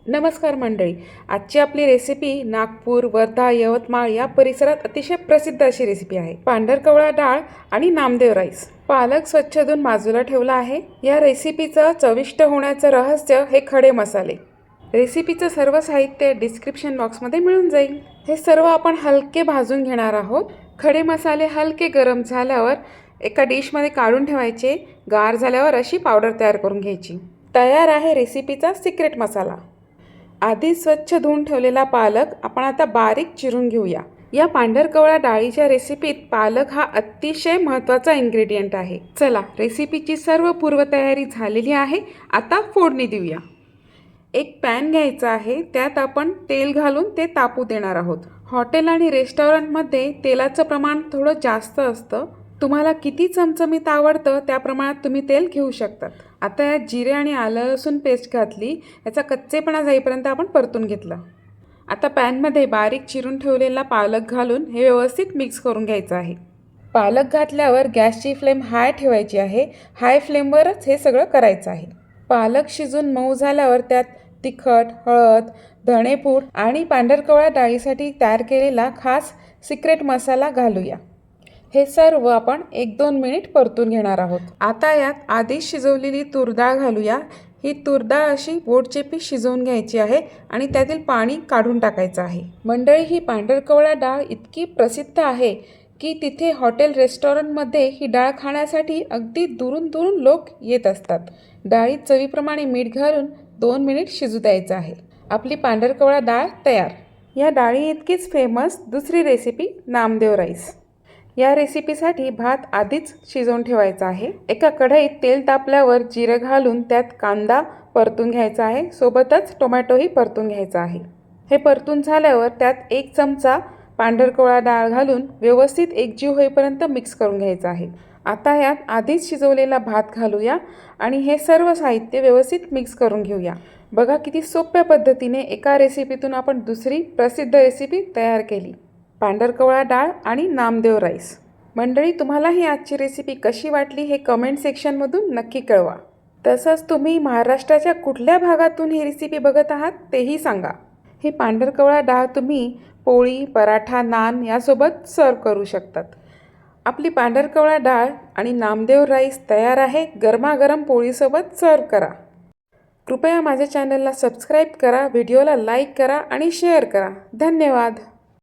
नमस्कार मंडळी. आजची आपली रेसिपी नागपूर, वर्धा, यवतमाळ या परिसरात अतिशय प्रसिद्ध अशी रेसिपी आहे. पांढरकवळा डाळ आणि नामदेव राईस. पालक स्वच्छ धुवून बाजूला ठेवला आहे. या रेसिपीचं चविष्ट होण्याचं रहस्य हे खडे मसाले. रेसिपीचं सर्व साहित्य डिस्क्रिप्शन बॉक्समध्ये मिळून जाईल. हे सर्व आपण हलके भाजून घेणार आहोत. खडे मसाले हलके गरम झाल्यावर एका डिशमध्ये काढून ठेवायचे. गार झाल्यावर अशी पावडर तयार करून घ्यायची. तयार आहे रेसिपीचा सिक्रेट मसाला. आधी स्वच्छ धुवून ठेवलेला पालक आपण आता बारीक चिरून घेऊया. या पांढरकवळा डाळीच्या रेसिपीत पालक हा अतिशय महत्त्वाचा इन्ग्रेडियंट आहे. चला, रेसिपीची सर्व पूर्वतयारी झालेली आहे. आता फोडणी देऊया. एक पॅन घ्यायचा आहे. त्यात आपण तेल घालून ते तापू देणार आहोत. हॉटेल आणि रेस्टॉरंटमध्ये तेलाचं प्रमाण थोडं जास्त असतं. तुम्हाला किती चमचमीत आवडतं त्या प्रमाणात तुम्ही तेल घेऊ शकतात. आता यात जिरे आणि आलं लसूण पेस्ट घातली. याचा कच्चेपणा जाईपर्यंत आपण परतून घेतलं. आता पॅनमध्ये बारीक चिरून ठेवलेला पालक घालून हे व्यवस्थित मिक्स करून घ्यायचं आहे. पालक घातल्यावर गॅसची फ्लेम हाय ठेवायची आहे. हाय फ्लेमवरच हे सगळं करायचं आहे. पालक शिजून मऊ झाल्यावर त्यात तिखट, हळद, धणेपूड आणि पांढरकवळा डाळीसाठी तयार केलेला खास सिक्रेट मसाला घालूया. हे सर्व आपण 1-2 मिनिट परतून घेणार आहोत. आता यात आधीच शिजवलेली तूर डाळ घालूया. ही तूर डाळ अशी बोटचेपी शिजवून घ्यायची आहे आणि त्यातील पाणी काढून टाकायचं आहे. मंडळी, ही पांढरकवळा डाळ इतकी प्रसिद्ध आहे की तिथे हॉटेल रेस्टॉरंटमध्ये ही डाळ खाण्यासाठी अगदी दुरून दुरून लोक येत असतात. डाळीत चवीप्रमाणे मीठ घालून 2 मिनिट शिजू द्यायचं आहे. आपली पांढरकवळा डाळ तयार. या डाळी इतकीच फेमस दुसरी रेसिपी नामदेव राईस. या रेसिपीसाठी भात आधीच शिजवून ठेवायचा आहे. एका कढईत तेल तापल्यावर जिरं घालून त्यात कांदा परतून घ्यायचा आहे. सोबतच टोमॅटोही परतून घ्यायचा आहे. हे परतून झाल्यावर त्यात 1 चमचा पांढरकवळा डाळ घालून व्यवस्थित एकजीव होईपर्यंत मिक्स करून घ्यायचं आहे. आता यात आधीच शिजवलेला भात घालूया आणि हे सर्व साहित्य व्यवस्थित मिक्स करून घेऊया. बघा किती सोप्या पद्धतीने एका रेसिपीतून आपण दुसरी प्रसिद्ध रेसिपी तयार केली. पांढरकवळा डाळ आणि नामदेव राईस. मंडळी, तुम्हाला ही आजची रेसिपी कशी वाटली हे कमेंट सेक्शनमधून नक्की कळवा. तसंच तुम्ही महाराष्ट्राच्या कुठल्या भागातून ही रेसिपी बघत आहात तेही सांगा. ही पांढरकवळा डाळ तुम्ही पोळी, पराठा, नान यासोबत सर्व करू शकतात. आपली पांढरकवळा डाळ आणि नामदेव राईस तयार आहे. गरमागरम पोळीसोबत सर्व करा. कृपया माझ्या चॅनलला सबस्क्राईब करा, व्हिडिओला लाईक करा आणि शेअर करा. धन्यवाद.